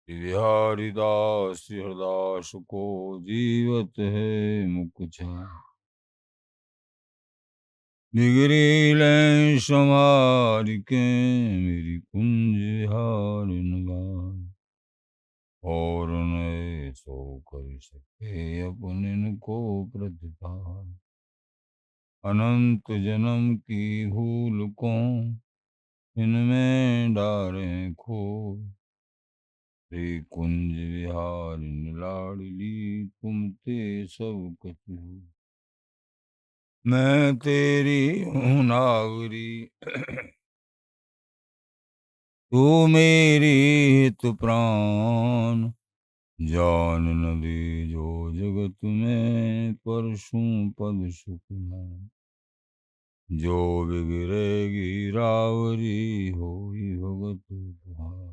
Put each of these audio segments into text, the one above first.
बिहारी दास हरदास को जीवत है मुख छा बिगड़ी लें संभार के मेरी कुंज हारिन गाय और न सो कर सके अपने को प्रतिपाल अनंत जन्म की भूल को इनमें डारे खो रे कुंज विहारिन लाडली तुम ते सब कछु मैं तेरी हूँ नावरी तू मेरी हित प्राण जान न दे जो जगत में परशु पद सुखना जो बिगड़ेगी रावरी होई भगत तुम्हार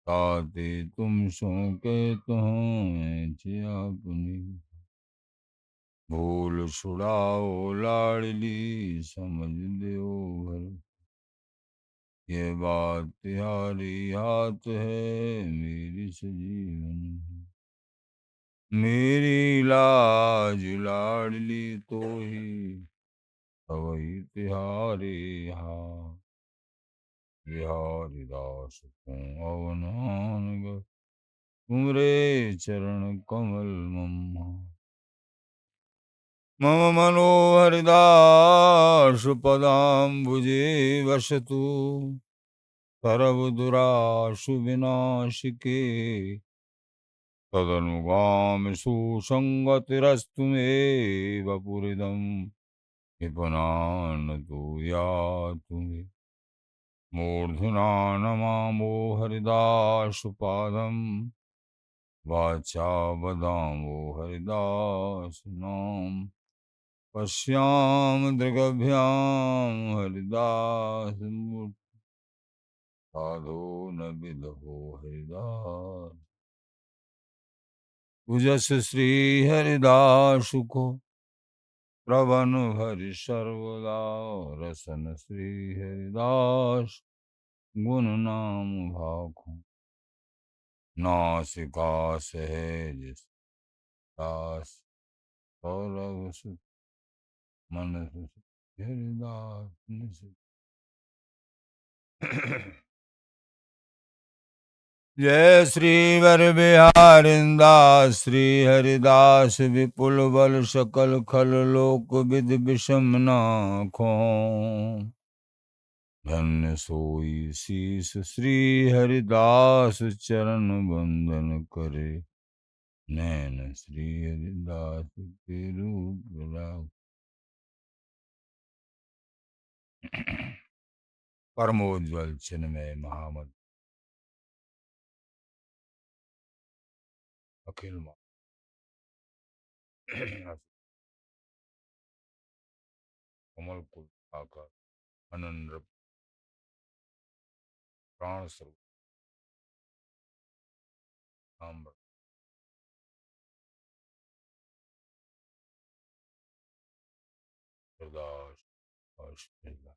ताते तुम सो के तुम्हें अपनी भूल छुड़ाओ लाडली समझ दो घर ये बात तुम्हारी हाथ है मेरी सजीवन मेरी लाज लाडली तो ही वही तिहारी हाँ बिहारी दास को अवनान तुमरे चरण कमल मम्मा मम मनोहर दास पदाम्बुजे वसतु सर्वदुराशु विनाशिके तदनुगामि सुसंगतिरस्तु मे वपुरिदं विपुनान् तु यातु मे मूर्ध्ना नमामो हरिदासुपादं वाचा वदामो हरिदास नाम पश्याम दृगभ्यां हरिदास मूर्ति साधो न विदहो हरिदास तुजस श्री हरिदास को प्रवन हरि सर्वदा रसन श्री हरिदास गुण नाम भाखो नासिका सहज दास सौरभ सुत मन सुत हरिदास निज। जय श्री वर बिहारिंदास श्री हरिदास विपुल बल सकल खल लोक विद विषम नाखो धन्य सोई शीस श्री हरिदास चरण बंदन करे नैन श्री हरिदास के रूप राग। परमोज्वल चिन्मय महामद अखिल कमल कुल आकर अनंत प्राण स्वरूप ताम्र प्रदास अष्टला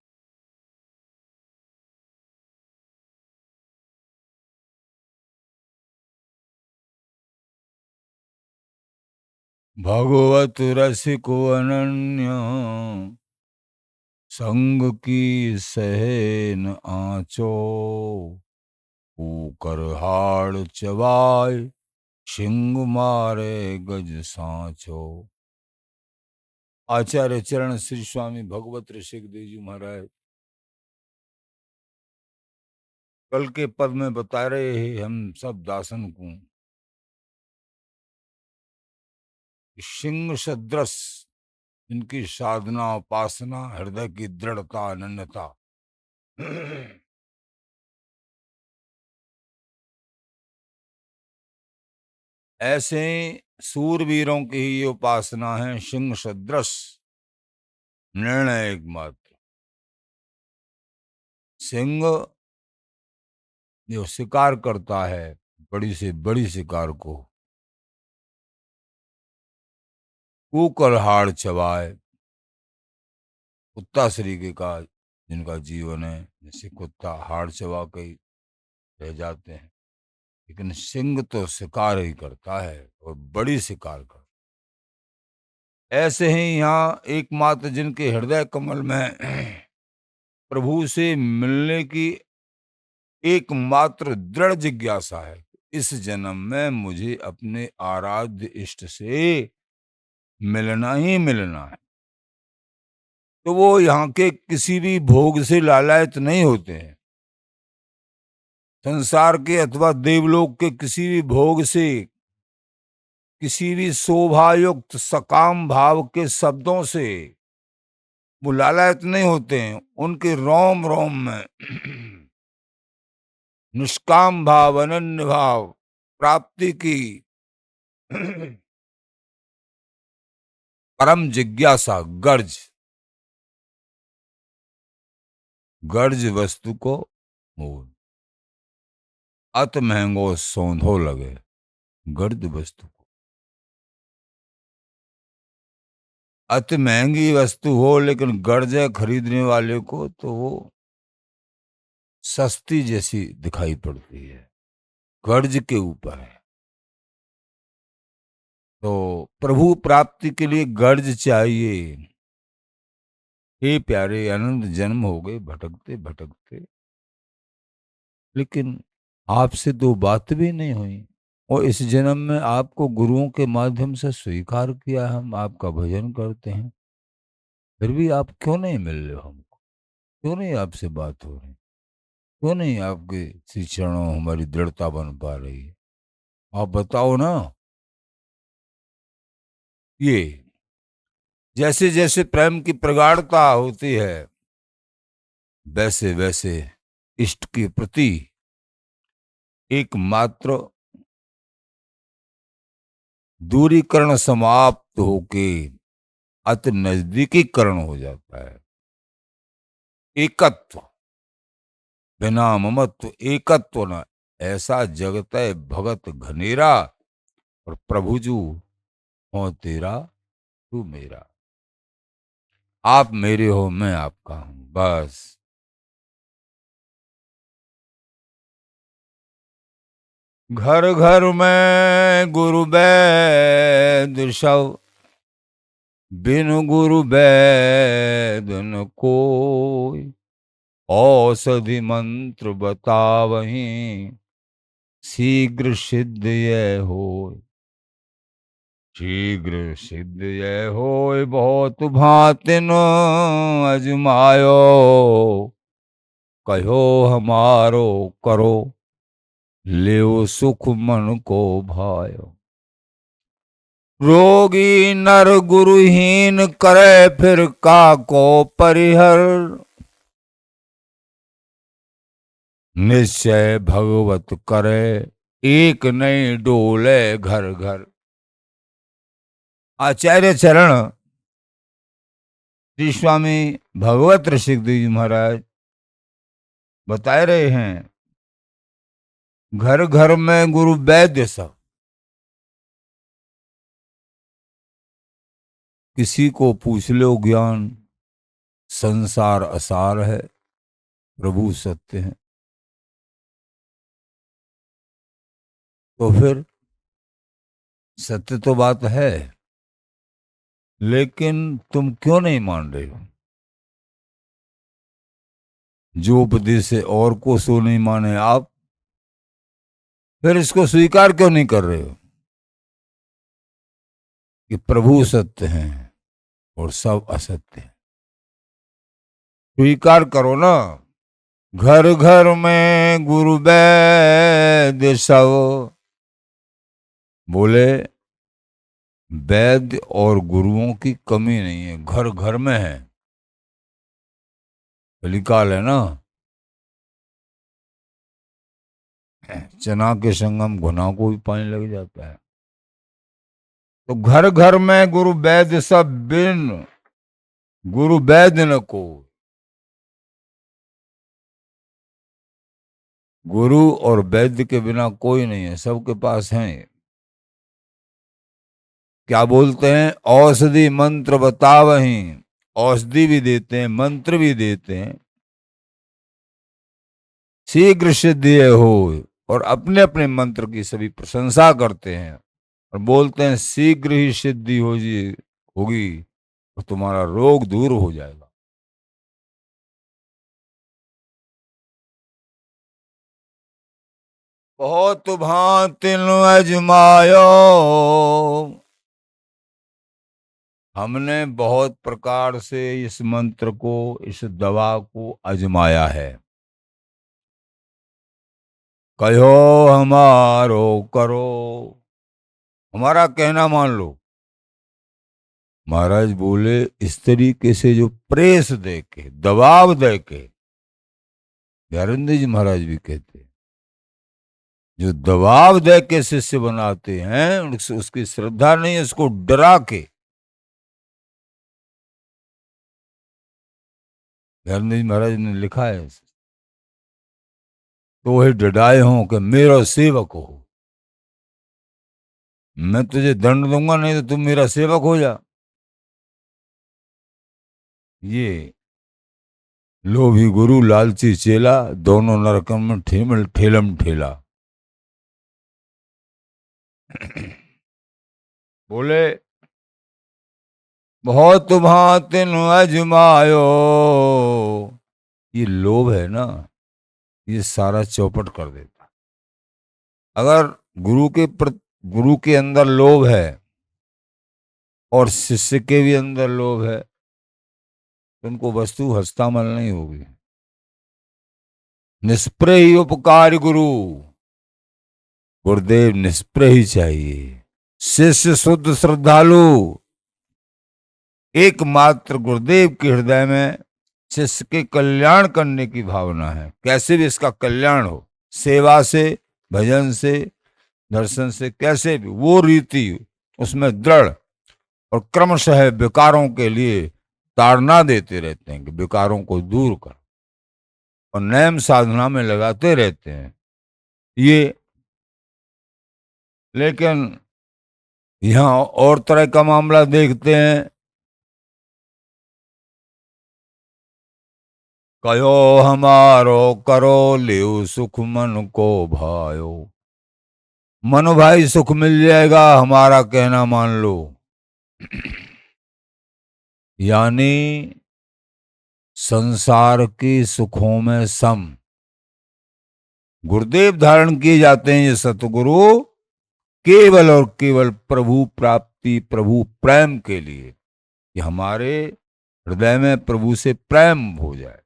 भगवत रसिको अनन्य संग की सहन आचो ऊकर हाड़ चबाय सिंह मारे गज सांचो। आचार्य चरण श्री स्वामी भगवत ऋषिक देव जी महाराज कल के पद में बता रहे हैं हम सब दासन को सिंह सदृश इनकी साधना उपासना हृदय की दृढ़ता अनन्यता ऐसे सूरवीरों की ही उपासना है सिंह सदृश निर्णय एकमात्र। सिंह जो शिकार करता है बड़ी से बड़ी शिकार को कुकर हाड़ चबाए कुत्ता शरीके का जिनका जीवन है जैसे कुत्ता हाड़ चबा के रह जाते हैं लेकिन सिंह तो शिकार ही करता है और बड़ी शिकार करता है। ऐसे ही यहाँ एकमात्र जिनके हृदय कमल में प्रभु से मिलने की एकमात्र दृढ़ जिज्ञासा है, इस जन्म में मुझे अपने आराध्य इष्ट से मिलना ही मिलना है, तो वो यहाँ के किसी भी भोग से लालायित नहीं होते हैं। संसार के अथवा देवलोक के किसी भी भोग से, किसी भी शोभायुक्त सकाम भाव के शब्दों से वो लालायित नहीं होते हैं। उनके रोम रोम में निष्काम भाव, अनन्य भाव प्राप्ति की परम जिज्ञासा, गर्ज गर्ज वस्तु को मोल, अत महंगो सौंधो लगे। गर्ज वस्तु को, अति महंगी वस्तु हो लेकिन गर्जे खरीदने वाले को तो वो सस्ती जैसी दिखाई पड़ती है, कर्ज के ऊपर है। तो प्रभु प्राप्ति के लिए गर्ज चाहिए। हे प्यारे, अनंत जन्म हो गए भटकते भटकते, लेकिन आपसे तो बात भी नहीं हुई, और इस जन्म में आपको गुरुओं के माध्यम से स्वीकार किया, हम आपका भजन करते हैं, फिर भी आप क्यों नहीं मिल रहे हो हमको? क्यों नहीं आपसे बात हो रही? क्यों नहीं आपके श्री चरणों हमारी दृढ़ता बन पा रही है? आप बताओ ना। ये जैसे जैसे प्रेम की प्रगाढ़ता होती है, वैसे वैसे इष्ट के प्रति एकमात्र दूरीकरण समाप्त होके अति नजदीकीकरण हो जाता है। एकत्व, बिना ममत्व एकत्व न, ऐसा जगत है भगत घनेरा, और प्रभु जू हो तेरा तू मेरा। आप मेरे हो, मैं आपका हूं, बस। घर घर में गुरु वैद्य सब, बिन गुरु वैद्य न कोई। औषधि मंत्र बतावहीं, शीघ्र सिद्ध ये हो। शीघ्र सिद्ध ये होय, बहुत भांतिन अजमायो। कहो हमारो करो, लेओ सुख मन को भायो। रोगी नर गुरुहीन करे, फिर काको परिहर। निश्चय भगवत करे, एक नहीं डोले घर घर। आचार्य चरण श्री स्वामी भगवत ऋषिदेव जी महाराज बता रहे हैं, घर घर में गुरु वैद्य सब। किसी को पूछ लो ज्ञान, संसार असार है, प्रभु सत्य है। तो फिर सत्य तो बात है, लेकिन तुम क्यों नहीं मान रहे हो? जो उपदेश है और को सो नहीं माने आप, फिर इसको स्वीकार क्यों नहीं कर रहे हो कि प्रभु सत्य हैं और सब असत्य है? स्वीकार करो ना। घर घर में गुरु वैद्य सब, बोले वैद्य और गुरुओं की कमी नहीं है, घर घर में है। कलिकाल है ना, चना के संगम घुना को भी पानी लग जाता है। तो घर घर में गुरु वैद्य सब, बिन गुरु वैद्य न को। गुरु और वैद्य के बिना कोई नहीं है, सबके पास है। क्या बोलते हैं? औषधि मंत्र बतावहीं, औषधि भी देते हैं, मंत्र भी देते हैं। शीघ्र सिद्धि हो, और अपने अपने मंत्र की सभी प्रशंसा करते हैं और बोलते हैं शीघ्र ही सिद्धि होगी और तुम्हारा रोग दूर हो जाएगा। बहुत भांति अजमायो, हमने बहुत प्रकार से इस मंत्र को, इस दवा को आजमाया है। कहो हमारो करो, हमारा कहना मान लो। महाराज बोले इस तरीके से जो प्रेस दे के, दबाव दे के, प्यारेंद्र जी महाराज भी कहते हैं, जो दबाव दे के शिष्य बनाते हैं उसकी श्रद्धा नहीं है, उसको डरा के। प्यारेंद्र जी महाराज ने लिखा है, तो वही डराए हों कि मेरा सेवक हो, मैं तुझे दंड दूंगा, नहीं तो तुम मेरा सेवक हो जा। ये लोभी गुरु लालची चेला, दोनों नरकम में ठेलम ठेला। बोले बहुत भांति अजमायो, ये लोभ है ना, ये सारा चौपट कर देता। अगर गुरु के अंदर लोभ है और शिष्य के भी अंदर लोभ है तो उनको वस्तु हस्तामल नहीं होगी। निष्प्रह ही उपकार गुरु, गुरुदेव निष्प्रह ही चाहिए। शिष्य शुद्ध श्रद्धालु, एकमात्र गुरुदेव के हृदय में शिष्य के कल्याण करने की भावना है। कैसे भी इसका कल्याण हो, सेवा से, भजन से, दर्शन से, कैसे भी वो रीति उसमें दृढ़ और क्रमशः विकारों के लिए ताड़ना देते रहते हैं कि विकारों को दूर कर, और नैम साधना में लगाते रहते हैं ये। लेकिन यहां और तरह का मामला देखते हैं। कहो हमारो करो लियो सुख मन को भायो, मनो भाई सुख मिल जाएगा, हमारा कहना मान लो। यानी संसार के सुखों में सम गुरुदेव धारण किए जाते हैं। ये सतगुरु केवल और केवल प्रभु प्राप्ति, प्रभु प्रेम के लिए, कि हमारे हृदय में प्रभु से प्रेम हो जाए।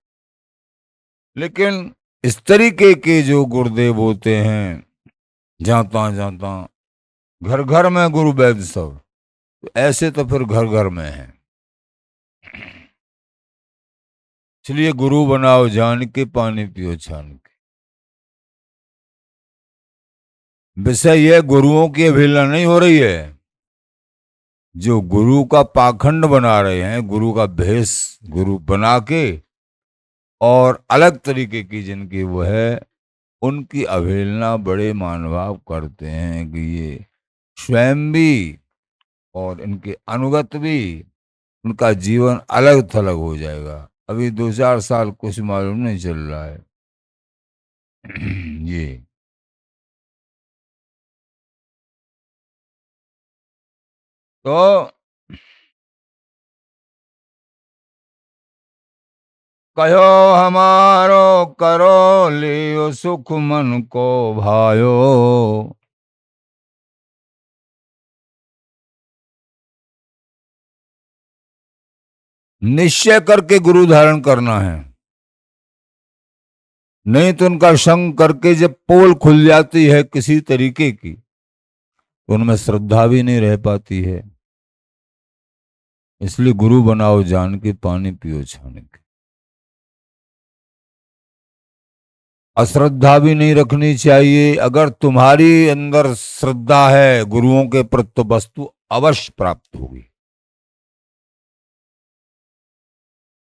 लेकिन इस तरीके के जो गुरुदेव होते हैं, जाता जाता घर घर में गुरु वैद्य सब, तो ऐसे तो फिर घर घर में है। इसलिए गुरु बनाओ जान के, पानी पियो छान के। विषय यह गुरुओं की अवहेलना नहीं हो रही है। जो गुरु का पाखंड बना रहे हैं, गुरु का भेष गुरु बना के और अलग तरीके की जिनकी वो है, उनकी अवहेलना बड़े मानभाव करते हैं कि ये स्वयं भी और इनके अनुगत भी, उनका जीवन अलग थलग हो जाएगा। अभी 2-4 साल कुछ मालूम नहीं चल रहा है। ये तो कहो हमारो करो लियो सुख मन को भायो, निश्चय करके गुरु धारण करना है। नहीं तो उनका संग करके जब पोल खुल जाती है किसी तरीके की, तो उनमें श्रद्धा भी नहीं रह पाती है। इसलिए गुरु बनाओ जान के, पानी पियो छान के। अश्रद्धा भी नहीं रखनी चाहिए। अगर तुम्हारी अंदर श्रद्धा है गुरुओं के प्रति, तो वस्तु अवश्य प्राप्त होगी।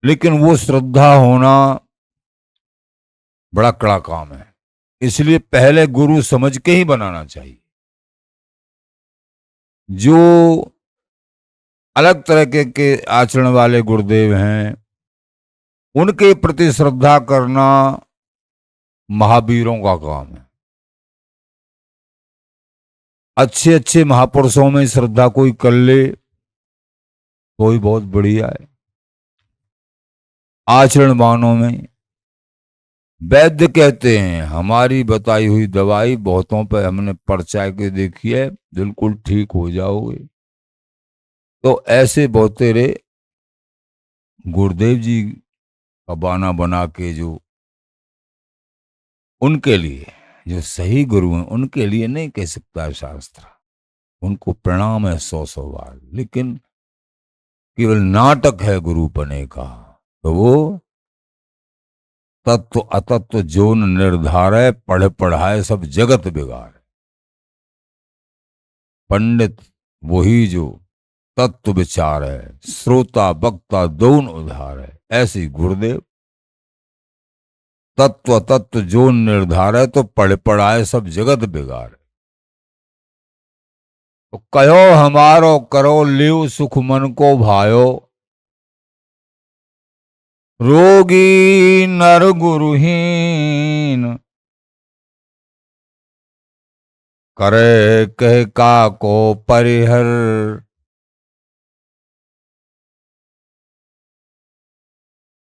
लेकिन वो श्रद्धा होना बड़ा कड़ा काम है। इसलिए पहले गुरु समझ के ही बनाना चाहिए। जो अलग तरह के आचरण वाले गुरुदेव हैं, उनके प्रति श्रद्धा करना महावीरों का काम है। अच्छे अच्छे महापुरुषों में श्रद्धा कोई कर ले तो ही बहुत बढ़िया है। आचरणवानों में वैद्य कहते हैं हमारी बताई हुई दवाई बहुतों पे हमने परचा के देखी है, बिल्कुल ठीक हो जाओगे। तो ऐसे बहुत तेरे गुरुदेव जी का बाना बना के जो उनके लिए जो सही गुरु हैं उनके लिए नहीं कह सकता है शास्त्र, उनको प्रणाम है सौ सौ बार, लेकिन केवल नाटक है गुरु बने का। तो वो तत्व अतत्व जोन निर्धारय पढ़ पढ़ाए सब जगत बिगाड़े। पंडित वही जो तत्व विचार है, श्रोता वक्ता दोनों उधार है। ऐसी गुरुदेव तत्व तत्व जो निर्धार है तो पढ़ पढ़ाए सब जगत बिगाड़े। तो कहो हमारो करो लिव सुख मन को भायो, रोगी नर गुरुहीन करे कह का को परिहर।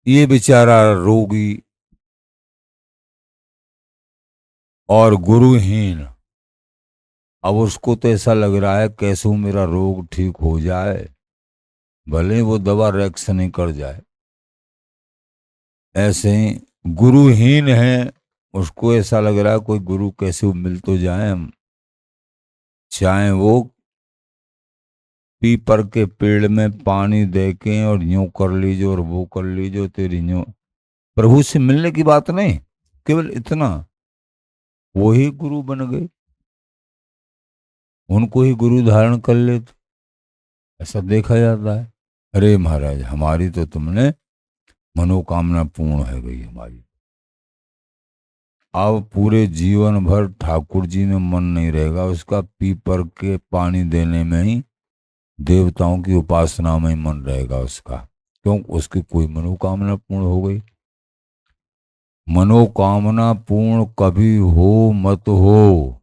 ये बेचारा रोगी और गुरुहीन, अब उसको तो ऐसा लग रहा है कैसे मेरा रोग ठीक हो जाए, भले वो दवा रैक्स नहीं कर जाए। ऐसे ही गुरुहीन है, उसको ऐसा लग रहा है कोई गुरु कैसे मिल तो जाए हम, चाहे वो पीपर के पेड़ में पानी दे के और यूं कर लीजिए और वो कर लीजिए तेरी यूं। प्रभु से मिलने की बात नहीं, केवल इतना वो ही गुरु बन गए, उनको ही गुरु धारण कर लेते, ऐसा देखा जाता है। अरे महाराज हमारी तो तुमने मनोकामना पूर्ण है गई हमारी। अब पूरे जीवन भर ठाकुर जी में मन नहीं रहेगा उसका, पीपर के पानी देने में ही, देवताओं की उपासना में ही मन रहेगा उसका। क्यों? उसकी कोई मनोकामना पूर्ण हो गई। मनोकामना पूर्ण कभी हो मत हो,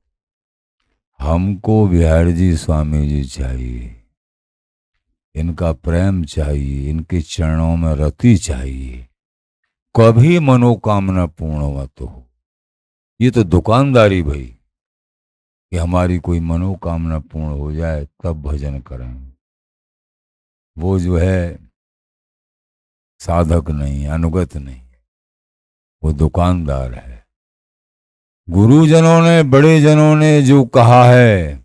हमको बिहारी जी स्वामी जी चाहिए, इनका प्रेम चाहिए, इनके चरणों में रति चाहिए, कभी मनोकामना पूर्ण मत हो। ये तो दुकानदारी भाई कि हमारी कोई मनोकामना पूर्ण हो जाए तब भजन करें। वो जो है साधक नहीं, अनुगत नहीं, वो दुकानदार है। गुरुजनों ने बड़े जनों ने जो कहा है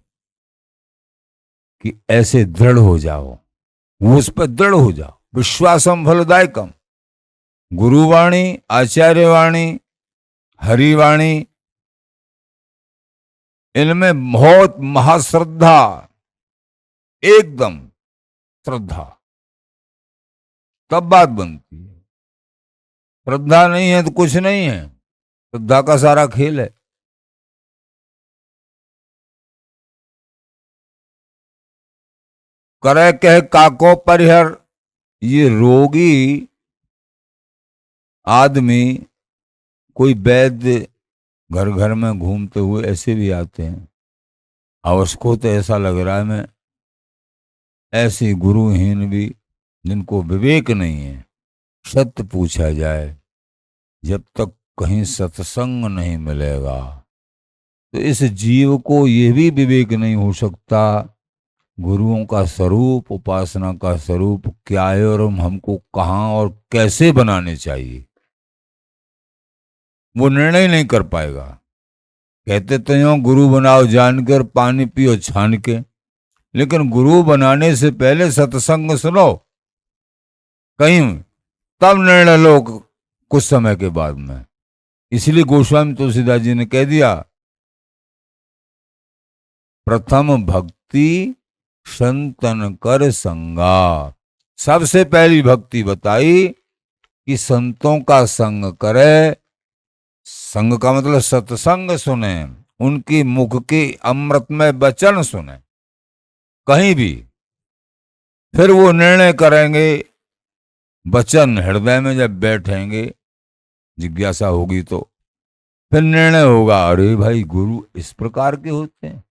कि ऐसे दृढ़ हो जाओ, वो उस पर दृढ़ हो जाओ। विश्वासम फलदायकम, गुरुवाणी आचार्यवाणी हरिवाणी, इनमें बहुत महाश्रद्धा, एकदम श्रद्धा, तब बात बनती है। श्रद्धा नहीं है तो कुछ नहीं है, श्रद्धा का सारा खेल है। करे कह काको परिहर, ये रोगी आदमी कोई वैद्य घर घर में घूमते हुए ऐसे भी आते हैं, और उसको तो ऐसा लग रहा है मैं ऐसे गुरुहीन भी जिनको विवेक नहीं है, सत्य पूछा जाए जब तक कहीं सत्संग नहीं मिलेगा तो इस जीव को यह भी विवेक नहीं हो सकता गुरुओं का स्वरूप, उपासना का स्वरूप क्या है और हमको कहाँ और कैसे बनाने चाहिए। वो निर्णय नहीं कर पाएगा। कहते तो यूं गुरु बनाओ जानकर, पानी पियो छान के, लेकिन गुरु बनाने से पहले सत्संग सुनो कहीं, तब निर्णय लो कुछ समय के बाद में। इसलिए गोस्वामी तुलसीदास जी ने कह दिया प्रथम भक्ति संतन कर संगा। सबसे पहली भक्ति बताई कि संतों का संग करे। संग का मतलब सत्संग सुने, उनकी मुख की अमृतमय वचन सुने कहीं भी, फिर वो निर्णय करेंगे। वचन हृदय में जब बैठेंगे, जिज्ञासा होगी तो फिर निर्णय होगा, अरे भाई गुरु इस प्रकार के होते हैं,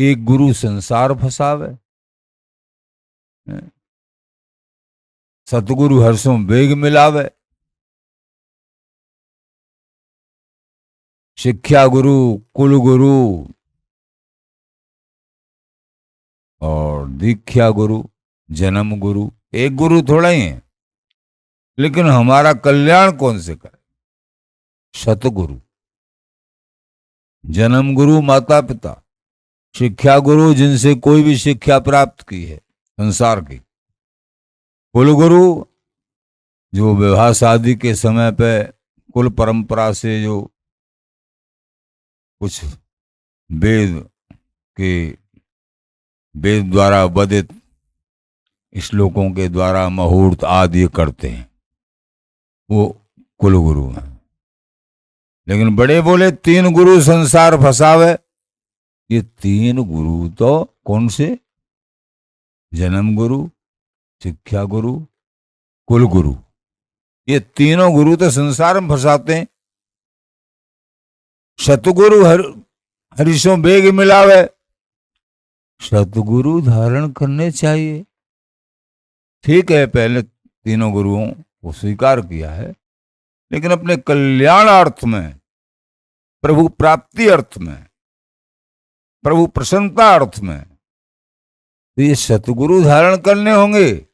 एक गुरु संसार फसावे, सतगुरु हर्षों बेग मिलावे। शिक्षा गुरु, कुल गुरु और दीक्षा गुरु, जन्म गुरु। एक गुरु थोड़ा ही है, लेकिन हमारा कल्याण कौन से करे? सतगुरु। जन्म गुरु माता पिता, शिक्षा गुरु जिनसे कोई भी शिक्षा प्राप्त की है संसार की, कुल गुरु जो विवाह शादी के समय पे कुल परंपरा से जो कुछ वेद के वेद द्वारा वदित श्लोकों के द्वारा मुहूर्त आदि करते हैं, वो कुल गुरु हैं। लेकिन बड़े बोले तीन गुरु संसार फसावे। ये तीन गुरु तो कौन से? जन्म गुरु, शिक्षा गुरु, कुल गुरु। ये तीनों गुरु तो संसार में फंसाते हैं। सतगुरु हरिशों बेग मिलावे। सतगुरु धारण करने चाहिए, ठीक है, पहले तीनों गुरुओं को स्वीकार किया है, लेकिन अपने कल्याण अर्थ में, प्रभु प्राप्ति अर्थ में, प्रभु प्रसन्नता अर्थ में तो ये सतगुरु धारण करने होंगे।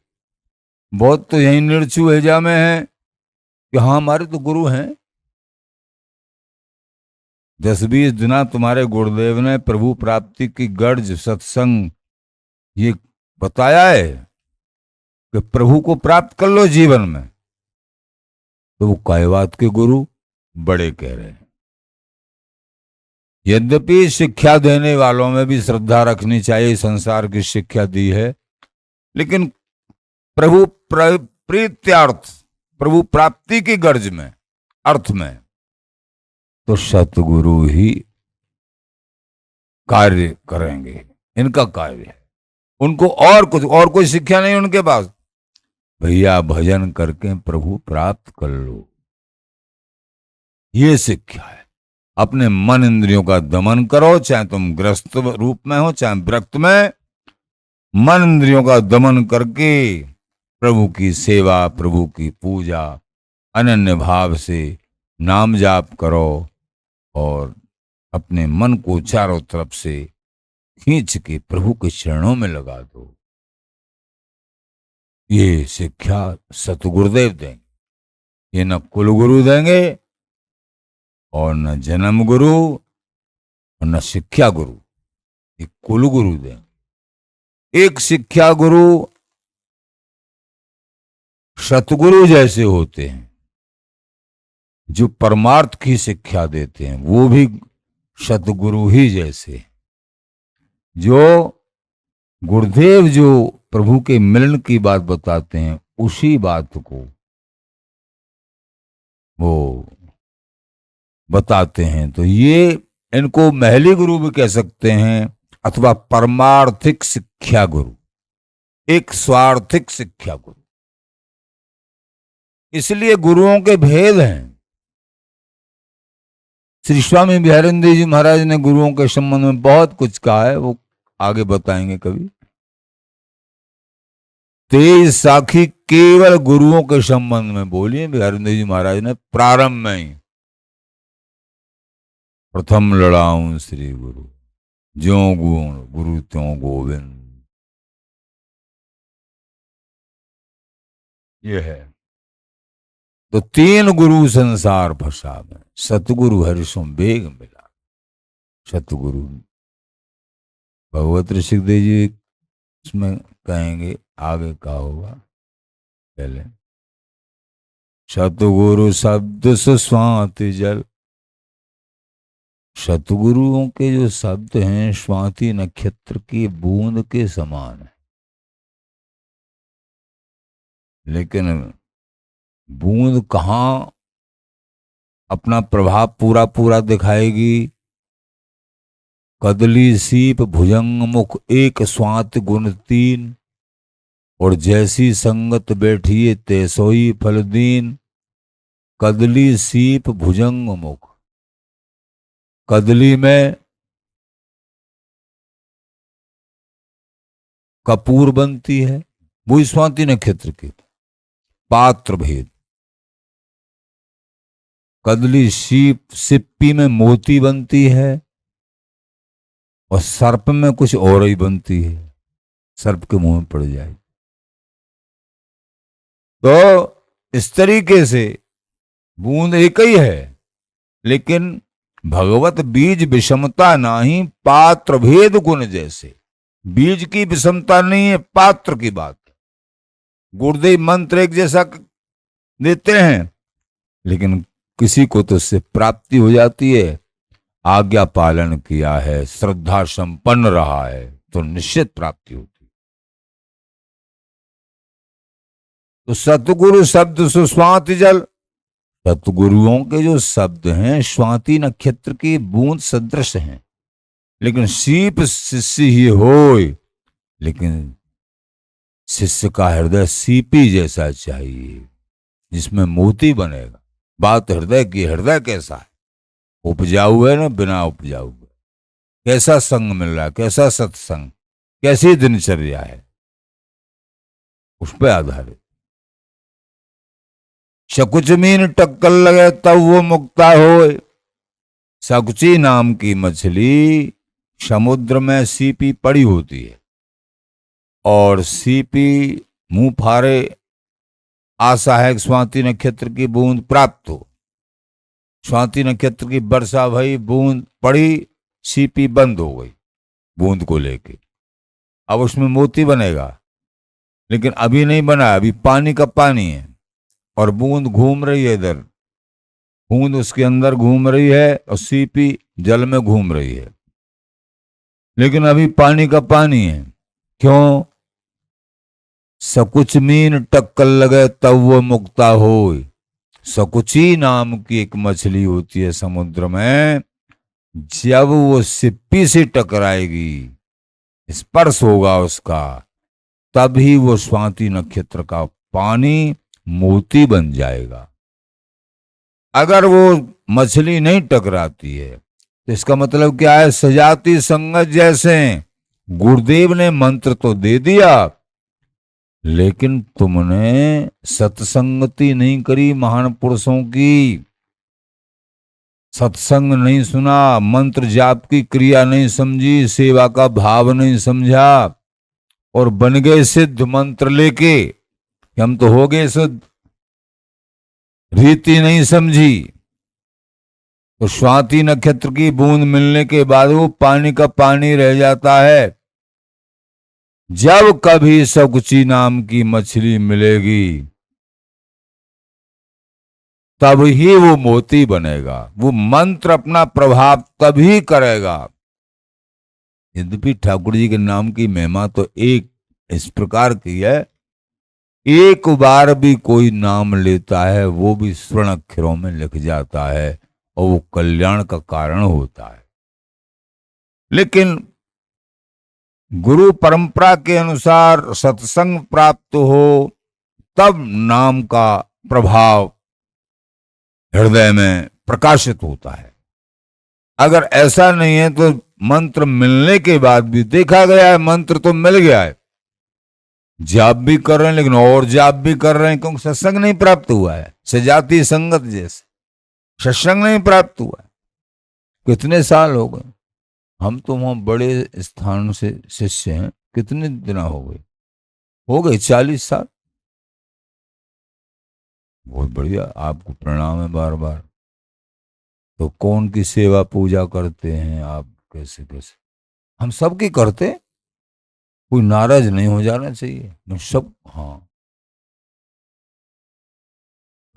बहुत तो यही निर्चु हेजा में है कि हाँ हमारे तो गुरु हैं। 10-20 दिना तुम्हारे गुरुदेव ने प्रभु प्राप्ति की गर्ज सत्संग ये बताया है कि प्रभु को प्राप्त कर लो जीवन में, तो वो कायवात के गुरु बड़े कह रहे हैं। यद्यपि शिक्षा देने वालों में भी श्रद्धा रखनी चाहिए, संसार की शिक्षा दी है, लेकिन प्रभु प्रीत्यार्थ, प्रभु प्राप्ति की गर्ज में, अर्थ में, तो सतगुरु ही कार्य करेंगे। इनका कार्य है, उनको और कुछ और कोई शिक्षा नहीं उनके पास। भैया भजन करके प्रभु प्राप्त कर लो, ये शिक्षा है। अपने मन इंद्रियों का दमन करो, चाहे तुम ग्रस्त रूप में हो चाहे विरक्त में। मन इंद्रियों का दमन करके प्रभु की सेवा, प्रभु की पूजा, अनन्य भाव से नाम जाप करो और अपने मन को चारों तरफ से खींच के प्रभु के चरणों में लगा दो। ये शिक्षा सतगुरुदेव देंगे, ये न कुल गुरु देंगे और न जन्म गुरु और न शिक्षा गुरु, ये कुल गुरु देंगे। एक शिक्षा गुरु सतगुरु जैसे होते हैं, जो परमार्थ की शिक्षा देते हैं, वो भी सतगुरु ही जैसे। जो गुरुदेव जो प्रभु के मिलन की बात बताते हैं, उसी बात को वो बताते हैं। तो ये इनको महली गुरु भी कह सकते हैं, अथवा परमार्थिक शिक्षा गुरु, एक स्वार्थिक शिक्षा गुरु। इसलिए गुरुओं के भेद हैं। श्री स्वामी बिहारिंद्र जी महाराज ने गुरुओं के संबंध में बहुत कुछ कहा है, वो आगे बताएंगे कभी। 23 साखी केवल गुरुओं के संबंध में बोलिए बिहारिंद्र जी महाराज ने प्रारंभ में ही। प्रथम लड़ाऊं श्री गुरु, ज्यों गुण गुरु त्यों गोविंद, ये है। तो 3 गुरु संसार फंसा में, सतगुरु हरिशों बेग मिला। सतगुरु भगवत ऋषिदेव जी इसमें कहेंगे, आगे का होगा पहले। सतगुरु शब्द सुस्वाति जल, सतगुरुओं के जो शब्द हैं स्वाति नक्षत्र की बूंद के समान है। लेकिन बूंद कहाँ अपना प्रभाव पूरा पूरा दिखाएगी? कदली सीप भुजंग मुख एक स्वात गुण 3, और जैसी संगत बैठिए तैसोई फल दीन। कदली सीप भुजंग मुख, कदली में कपूर बनती है, वही स्वाति नक्षत्र की। पात्र भेद, कदली सिप्पी में मोती बनती है और सर्प में कुछ और ही बनती है, सर्प के मुंह में पड़ जाए। तो इस तरीके से बूंद एक ही है, लेकिन भगवत बीज विषमता नहीं, पात्र भेद गुण जैसे। बीज की विषमता नहीं है, पात्र की बात है। गुरुदेव मंत्र एक जैसा देते हैं, लेकिन किसी को तो उससे प्राप्ति हो जाती है, आज्ञा पालन किया है, श्रद्धा संपन्न रहा है, तो निश्चित प्राप्ति होती है। तो सतगुरु शब्द सुस्वाति जल, सतगुरुओं के जो शब्द हैं स्वाति नक्षत्र की बूंद सदृश हैं। लेकिन सीप शिष्य ही होय, लेकिन शिष्य का हृदय सीपी जैसा चाहिए, जिसमें मोती बनेगा। बात हृदय की, हृदय कैसा है, उपजाऊ है ना बिना उपजाऊ है, कैसा संग मिल रहा है, कैसा सत्संग, कैसी दिनचर्या है, उस पर आधारित। शकुच मीन टक्कर लगे तब वो मुक्ता होए, शकुची नाम की मछली समुद्र में सीपी पड़ी होती है, और सीपी मुंह फारे आशा है स्वाति नक्षत्र की बूंद प्राप्त हो। स्वाति नक्षत्र की वर्षा भई, बूंद पड़ी, सीपी बंद हो गई बूंद को लेके। अब उसमें मोती बनेगा, लेकिन अभी नहीं बना, अभी पानी का पानी है और बूंद घूम रही है इधर, बूंद उसके अंदर घूम रही है और सीपी जल में घूम रही है, लेकिन अभी पानी का पानी है। क्यों? सकुच मीन टक्कर लगे तब वो मुक्ता होय। सकुची नाम की एक मछली होती है समुद्र में, जब वो सिप्पी से टकराएगी, स्पर्श होगा उसका, तभी वो स्वाति नक्षत्र का पानी मोती बन जाएगा। अगर वो मछली नहीं टकराती है तो इसका मतलब क्या है? सजाती संगत जैसे। गुरुदेव ने मंत्र तो दे दिया, लेकिन तुमने सत्संगति नहीं करी महान पुरुषों की, सत्संग नहीं सुना, मंत्र जाप की क्रिया नहीं समझी, सेवा का भाव नहीं समझा, और बन गए सिद्ध मंत्र लेके, हम तो हो गए सिद्ध, रीति नहीं समझी। तो स्वाति नक्षत्र की बूंद मिलने के बाद वो पानी का पानी रह जाता है। जब कभी सकुची नाम की मछली मिलेगी, तब ही वो मोती बनेगा, वो मंत्र अपना प्रभाव तभी करेगा। यद्यपि ठाकुर जी के नाम की महिमा तो एक इस प्रकार की है, एक बार भी कोई नाम लेता है वो भी स्वर्ण अक्षरों में लिख जाता है और वो कल्याण का कारण होता है। लेकिन गुरु परंपरा के अनुसार सत्संग प्राप्त हो, तब नाम का प्रभाव हृदय में प्रकाशित होता है। अगर ऐसा नहीं है तो मंत्र मिलने के बाद भी देखा गया है, मंत्र तो मिल गया है, जाप भी कर रहे हैं, लेकिन और जाप भी कर रहे हैं, क्योंकि सत्संग नहीं प्राप्त हुआ है। सजाती संगत जैसे सत्संग नहीं प्राप्त हुआ है। कितने साल हो गए, हम तो वहां बड़े स्थान से शिष्य हैं, कितने दिन हो गए 40 साल। बहुत बढ़िया, आपको प्रणाम है बार बार। तो कौन की सेवा पूजा करते हैं आप, कैसे कैसे? हम सबकी करते, कोई नाराज नहीं हो जाना चाहिए, मैं सब। हाँ,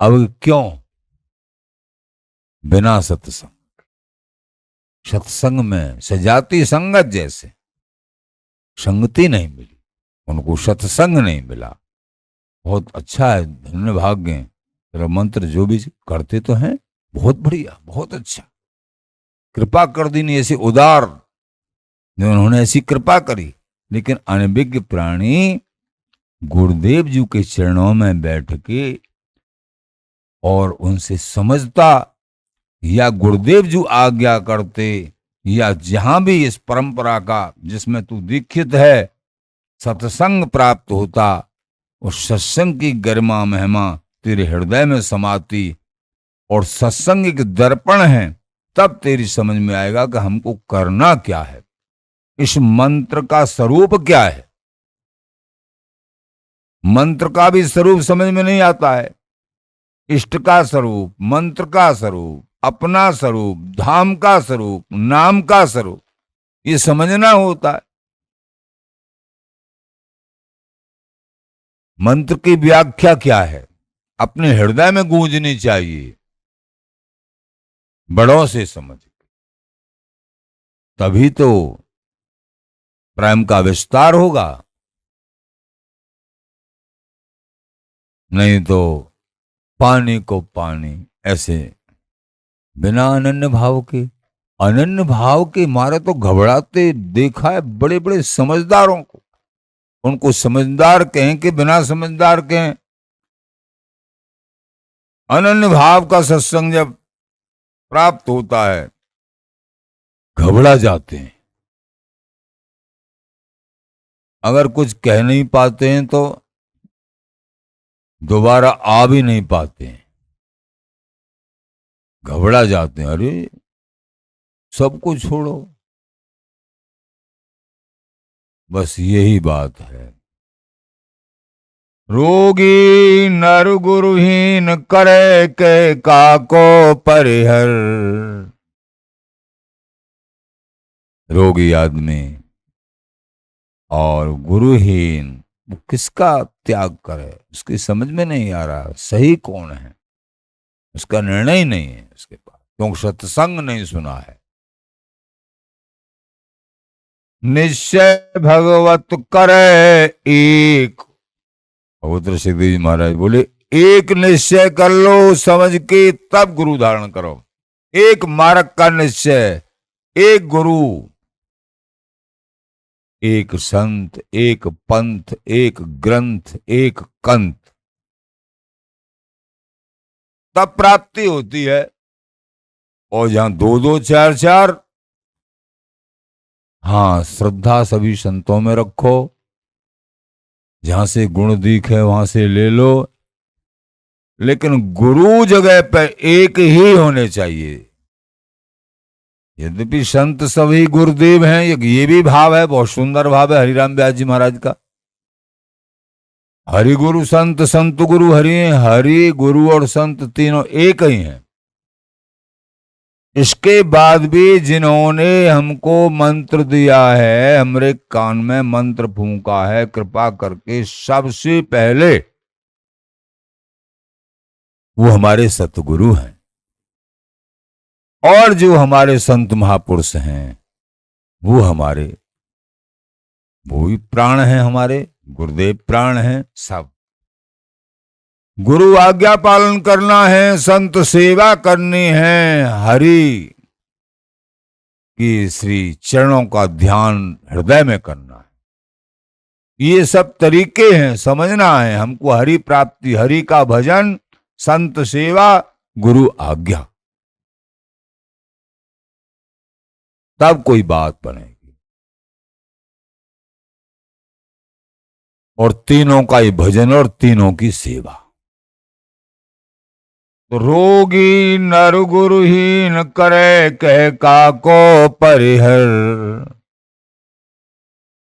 अब क्यों? बिना सत्संग, सत्संग में सजाती संगत जैसे संगति नहीं मिली, उनको सत्संग नहीं मिला। बहुत अच्छा है, धन्य भाग्य हैं। तेरा मंत्र जो भी करते तो हैं, बहुत बढ़िया, बहुत अच्छा, कृपा कर दी नहीं, ऐसी उदार उन्होंने ऐसी कृपा करी। लेकिन अनभिज्ञ प्राणी गुरुदेव जी के चरणों में बैठ के और उनसे समझता, या गुरुदेव जी आज्ञा करते, या जहां भी इस परंपरा का जिसमें तू दीक्षित है सत्संग प्राप्त होता, उस सत्संग की गरिमा महिमा तेरे हृदय में समाती, और सत्संग एक दर्पण है, तब तेरी समझ में आएगा कि हमको करना क्या है, इस मंत्र का स्वरूप क्या है। मंत्र का भी स्वरूप समझ में नहीं आता है। इष्ट का स्वरूप, मंत्र का स्वरूप, अपना स्वरूप, धाम का स्वरूप, नाम का स्वरूप, ये समझना होता है। मंत्र की व्याख्या क्या है, अपने हृदय में गूंजनी चाहिए, बड़ों से समझ, तभी तो प्रेम का विस्तार होगा। नहीं तो पानी को पानी ऐसे बिना अनन्य भाव के। अनन्य भाव के मारे तो घबराते देखा है बड़े बड़े समझदारों को। उनको समझदार कहें कि बिना समझदार कहें, अनन्य भाव का सत्संग जब प्राप्त होता है घबरा जाते हैं। अगर कुछ कह नहीं पाते हैं तो दोबारा आ भी नहीं पाते हैं, घबरा जाते हैं। अरे सबको छोड़ो, बस यही बात है। रोगी नर गुरुहीन करे के काको परिहर। रोगी आदमी और गुरुहीन वो किसका त्याग करे, उसकी समझ में नहीं आ रहा सही कौन है, उसका निर्णय ही नहीं है उसके पास, क्योंकि सत्संग नहीं सुना है। निश्चय भगवत करे एक, पवित्र सिद्धि जी महाराज बोले एक निश्चय कर लो समझ के तब गुरु धारण करो। एक मार्ग का निश्चय, एक गुरु, एक संत, एक पंथ, एक ग्रंथ, एक कंथ, तब प्राप्ति होती है। और जहां दो दो चार चार, हाँ श्रद्धा सभी संतों में रखो, जहां से गुण दिखे वहां से ले लो, लेकिन गुरु जगह पर एक ही होने चाहिए। यद्यपि संत सभी गुरुदेव हैं, ये भी भाव है, बहुत सुंदर भाव है हरिराम व्यास जी महाराज का। हरि गुरु संत, संत गुरु हरि, हरि गुरु और संत तीनों एक ही हैं। इसके बाद भी जिन्होंने हमको मंत्र दिया है, हमरे कान में मंत्र फूंका है, कृपा करके सबसे पहले वो हमारे सतगुरु हैं। और जो हमारे संत महापुरुष हैं वो हमारे, वो भी प्राण हैं, हमारे गुरुदेव प्राण हैं। सब गुरु आज्ञा पालन करना है, संत सेवा करनी है, हरि की श्री चरणों का ध्यान हृदय में करना है। ये सब तरीके हैं, समझना है हमको। हरि प्राप्ति, हरि का भजन, संत सेवा, गुरु आज्ञा, तब कोई बात बनेगी। और तीनों का ही भजन और तीनों की सेवा। तो रोगी नर गुरुहीन करे कह काको परिहर।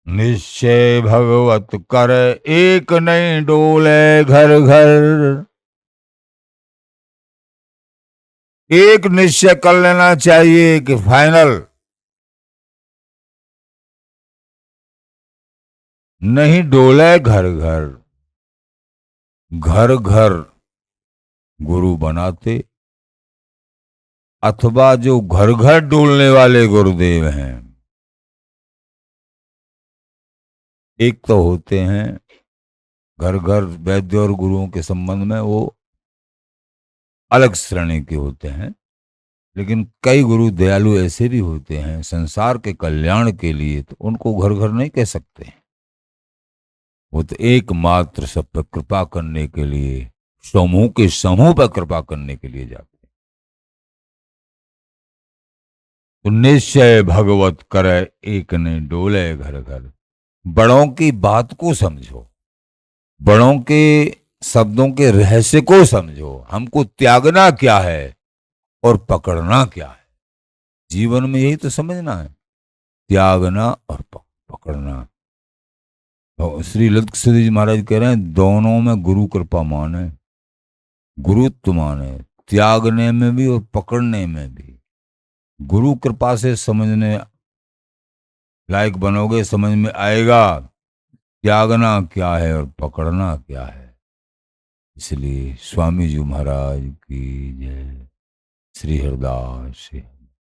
निश्चय भगवत कर एक नहीं डोले घर घर। एक निश्चय कर लेना चाहिए कि फाइनल, नहीं डोले घर घर। घर घर गुरु बनाते, अथवा जो घर घर डोलने वाले गुरुदेव हैं, एक तो होते हैं घर घर वैद्य और गुरुओं के संबंध में वो अलग श्रेणी के होते हैं, लेकिन कई गुरु दयालु ऐसे भी होते हैं संसार के कल्याण के लिए, तो उनको घर घर नहीं कह सकते। वो तो एकमात्र सब पर कृपा करने के लिए, समूह के समूह पर कृपा करने के लिए जाते हैं। तो निश्चय भगवत करे एक ने डोले घर घर। बड़ों की बात को समझो, बड़ों के शब्दों के रहस्य को समझो। हमको त्यागना क्या है और पकड़ना क्या है, जीवन में यही तो समझना है, त्यागना और पकड़ना। तो श्री ललित जी महाराज कह रहे हैं, दोनों में गुरु कृपा माने, गुरुत्व माने, त्यागने में भी और पकड़ने में भी। गुरु कृपा से समझने लायक बनोगे, समझ में आएगा त्यागना क्या है और पकड़ना क्या है। इसलिए स्वामी जी महाराज की जय। श्री हरिदास।